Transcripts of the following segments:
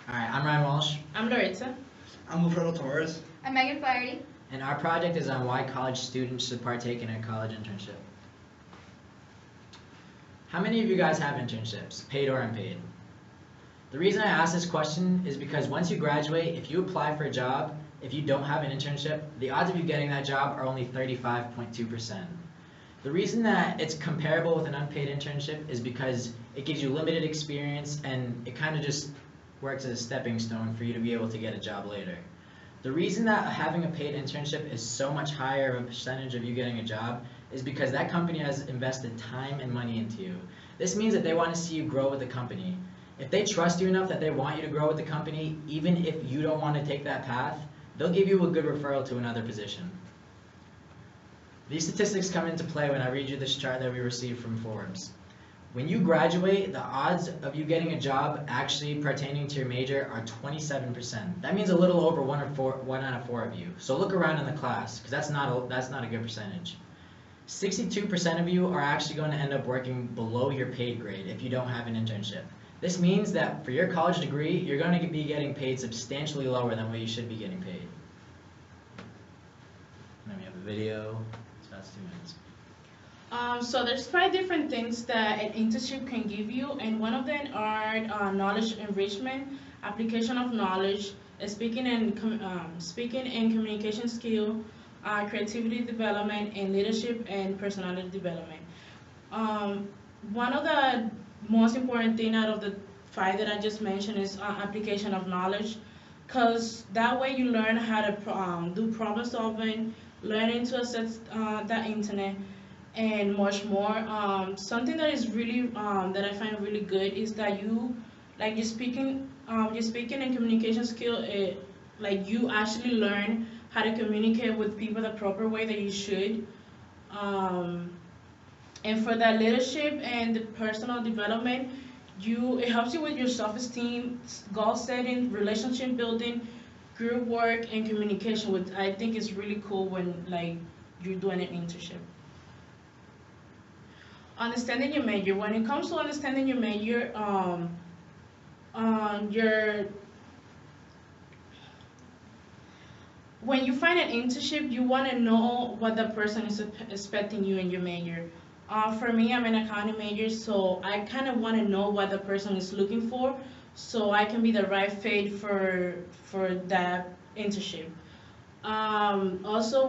Alright, I'm Ryan Walsh, I'm Laritza. I'm Torres. I'm Megan Flaherty. and our project is on why college students should partake in a college internship. How many of you guys have internships, paid or unpaid? The reason I ask this question is because once you graduate, if you apply for a job, if you don't have an internship, the odds of you getting that job are only 35.2%. The reason that it's comparable with an unpaid internship is because it gives you limited experience and it kind of just works as a stepping stone for you to be able to get a job later. The reason that having a paid internship is so much higher of a percentage of you getting a job is because that company has invested time and money into you. This means that they want to see you grow with the company. If they trust you enough that they want you to grow with the company, even if you don't want to take that path, they'll give you a good referral to another position. These statistics come into play when I read you this chart that we received from Forbes. When you graduate, the odds of you getting a job actually pertaining to your major are 27%. That means a little over one out of four of you. So look around in the class, because that's not a good percentage. 62% of you are actually going to end up working below your paid grade if you don't have an internship. This means that for your college degree, you're going to be getting paid substantially lower than what you should be getting paid. And then we have a video. So that's 2 minutes. So there's 5 different things that an internship can give you, and one of them are knowledge enrichment, application of knowledge, speaking and communication skill, creativity development, and leadership and personality development. Um, One of the most important thing out of the 5 that I just mentioned is application of knowledge, because that way you learn how to do problem solving, learning to access the internet, and much more. Something that is really that I find really good is that you, like your speaking and communication skill. Like you actually learn how to communicate with people the proper way that you should. Um, and for that leadership and the personal development, it helps you with your self-esteem, goal setting, relationship building, group work, and communication. Which I think is really cool when like you're doing an internship. Understanding your major. When it comes to understanding your major, your when you find an internship, you want to know what the person is expecting you in your major. For me, I'm an accounting major, so I kind of want to know what the person is looking for, so I can be the right fit for that internship. Also,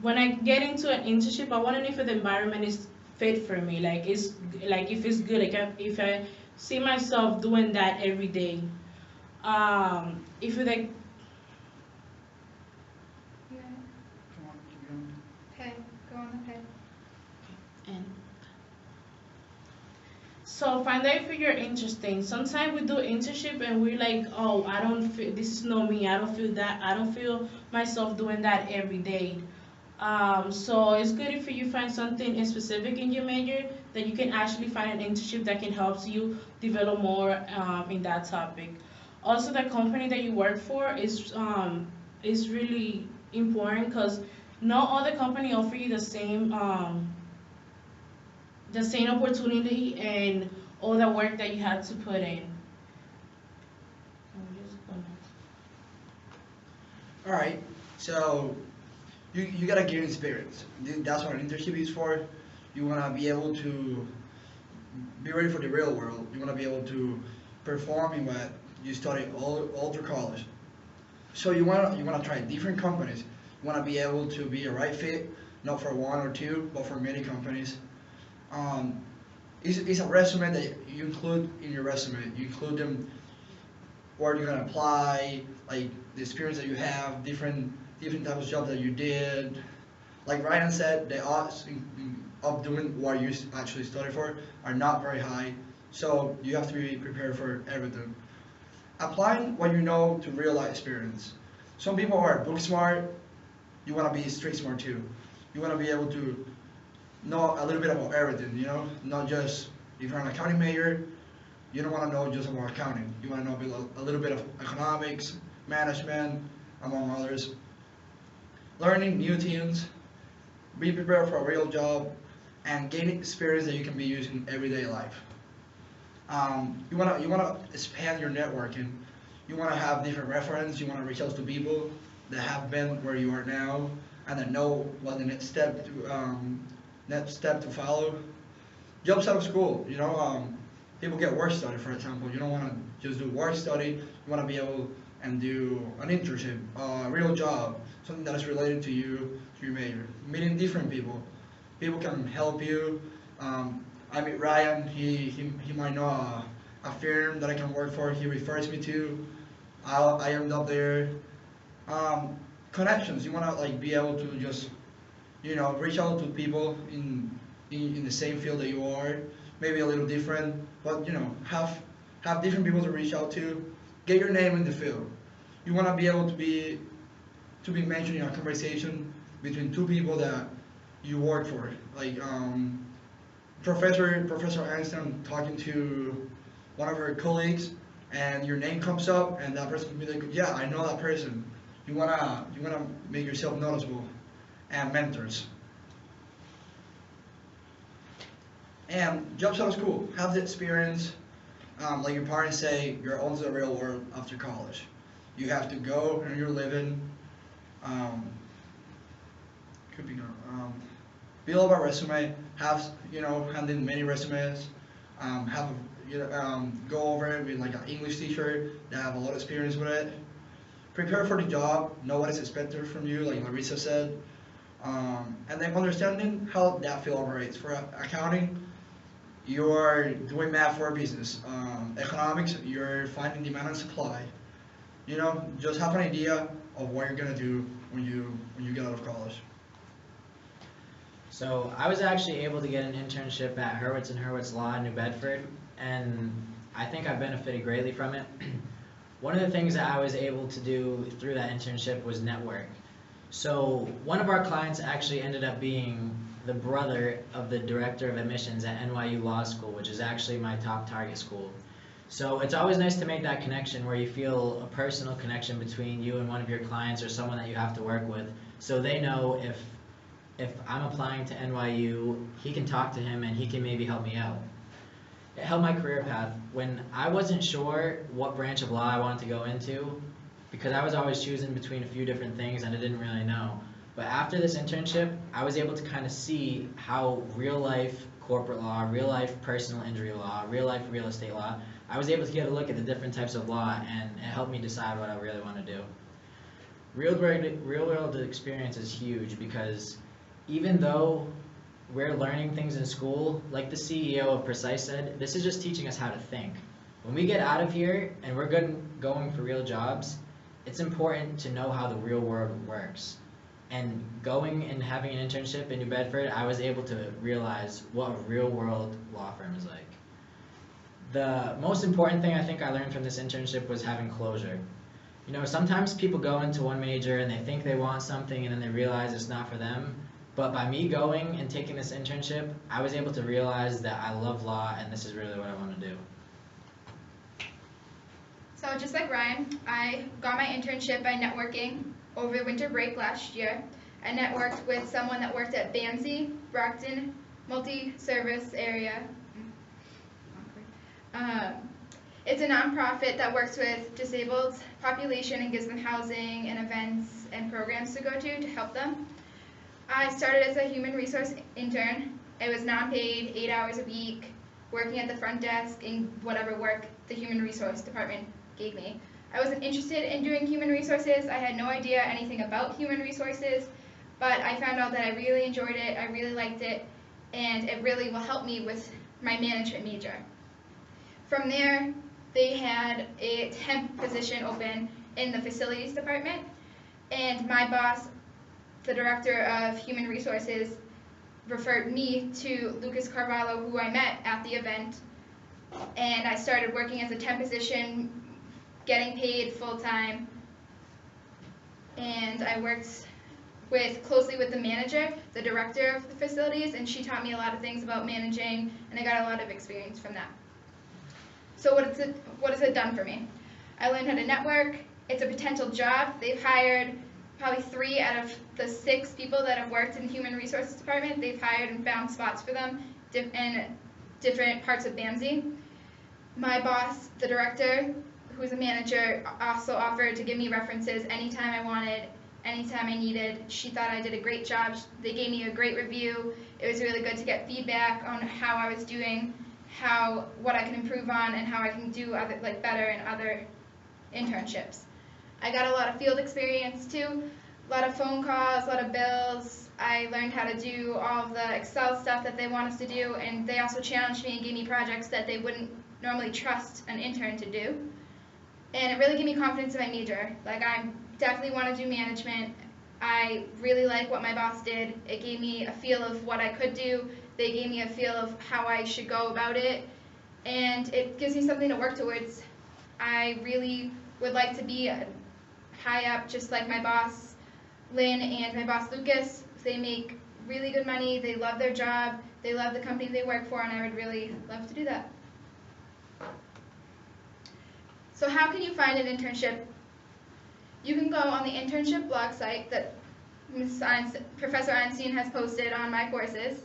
when I get into an internship, I want to know if the environment is fit for me. Like if it's good. If I see myself doing that every day. If you like, Yeah. Come on, keep going. Pay. Go on the pay. and so find out if you're interesting. Sometimes we do internship and we're like, oh, I don't feel this is not me. I don't feel that. I don't feel myself doing that every day. So it's good if you find something specific in your major that you can actually find an internship that can help you develop more in that topic. Also, the company that you work for is really important because not all the company offer you the same opportunity and all the work that you had to put in. All right. So you gotta gain experience. That's what an internship is for. You wanna be able to be ready for the real world. You wanna be able to perform in what you study all through college. So you wanna try different companies. You wanna be able to be a right fit, not for one or two, but for many companies. Um, it's a resume that you include in your resume. You include them where you're gonna apply, like the experience that you have, different types of jobs that you did. Like Ryan said, the odds of doing what you actually study for are not very high, so you have to be prepared for everything. Applying what you know to real life experience. Some people are book smart. You want to be street smart too. You want to be able to know a little bit about everything. Not just if you're an accounting major, you don't want to know just about accounting. You want to know a little bit of economics, management, among others. Learning new things, be prepared for a real job, and gain experience that you can be using in everyday life. You wanna expand your networking. You wanna have different reference. You wanna reach out to people that have been where you are now and that know what the next step to follow. Jumps out of school. People get work study, for example. You don't want to just do work study. You want to be able and do an internship, a real job, something that is related to your major. Meeting different people. People can help you. I meet Ryan. He might know a firm that I can work for. He refers me to. I end up there. Connections. You want to like be able to just reach out to people in the same field that you are, maybe a little different, but have different people to reach out to. Get your name in the field. You want to be able to be mentioned in a conversation between two people that you work for, like Professor Einstein talking to one of her colleagues, and your name comes up, and that person can be like, yeah, I know that person. You wanna make yourself noticeable, and mentors. And jumps out of school, have the experience. Like your parents say, you're onto the real world after college. You have to go and you're living. Could be not. Build up a resume. Hand in many resumes. Go over it with like an English teacher that have a lot of experience with it. Prepare for the job. Know what is expected from you, like Laritza said. And then understanding how that field operates. For accounting, you're doing math for a business. Economics, you're finding demand and supply. Just have an idea of what you're gonna do when you get out of college. So I was actually able to get an internship at Hurwitz and Hurwitz Law in New Bedford, and I think I benefited greatly from it. One of the things that I was able to do through that internship was network. So one of our clients actually ended up being the brother of the director of admissions at NYU Law School, which is actually my top target school. So it's always nice to make that connection where you feel a personal connection between you and one of your clients or someone that you have to work with, so they know if I'm applying to NYU, he can talk to him and he can maybe help me out. It helped my career path. When I wasn't sure what branch of law I wanted to go into, because I was always choosing between a few different things and I didn't really know. But after this internship, I was able to kind of see how real life corporate law, real life personal injury law, real life real estate law, I was able to get a look at the different types of law, and it helped me decide what I really want to do. Real world experience is huge, because even though we're learning things in school, like the CEO of Precise said, this is just teaching us how to think. When we get out of here and we're going for real jobs, it's important to know how the real world works. And going and having an internship in New Bedford, I was able to realize what a real world law firm is like. The most important thing I think I learned from this internship was having closure. Sometimes people go into one major and they think they want something and then they realize it's not for them. But by me going and taking this internship, I was able to realize that I love law and this is really what I want to do. So just like Ryan, I got my internship by networking over winter break last year. I networked with someone that worked at Bansi, Brockton Multi-Service Area. It's a nonprofit that works with disabled population and gives them housing and events and programs to go to help them. I started as a human resource intern. It was non-paid, 8 hours a week, working at the front desk in whatever work the human resource department gave me. I wasn't interested in doing human resources. I had no idea anything about human resources, but I found out that I really enjoyed it, I really liked it, and it really will help me with my management major. From there, they had a temp position open in the facilities department, and my boss, the director of human resources, referred me to Lucas Carvalho, who I met at the event, and I started working as a temp position, getting paid full-time, and I worked closely with the manager, the director of the facilities, and she taught me a lot of things about managing, and I got a lot of experience from that. So what has it done for me? I learned how to network. It's a potential job. They've hired probably 3 out of the 6 people that have worked in the human resources department. They've hired and found spots for them in different parts of Bansi. My boss, the director, who's a manager, also offered to give me references anytime I wanted, anytime I needed. She thought I did a great job. They gave me a great review. It was really good to get feedback on how I was doing, what I can improve on, and how I can do better in other internships. I got a lot of field experience too, a lot of phone calls, a lot of bills. I learned how to do all of the Excel stuff that they want us to do, and they also challenged me and gave me projects that they wouldn't normally trust an intern to do. And it really gave me confidence in my major. Like, I definitely want to do management. I really like what my boss did. It gave me a feel of what I could do. They gave me a feel of how I should go about it. And it gives me something to work towards. I really would like to be high up, just like my boss, Lynn, and my boss, Lucas. They make really good money. They love their job. They love the company they work for, and I would really love to do that. So how can you find an internship? You can go on the internship blog site that Professor Einstein has posted on my courses.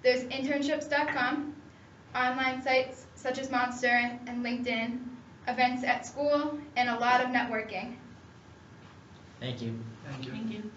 There's internships.com, online sites such as Monster and LinkedIn, events at school, and a lot of networking. Thank you. Thank you. Thank you.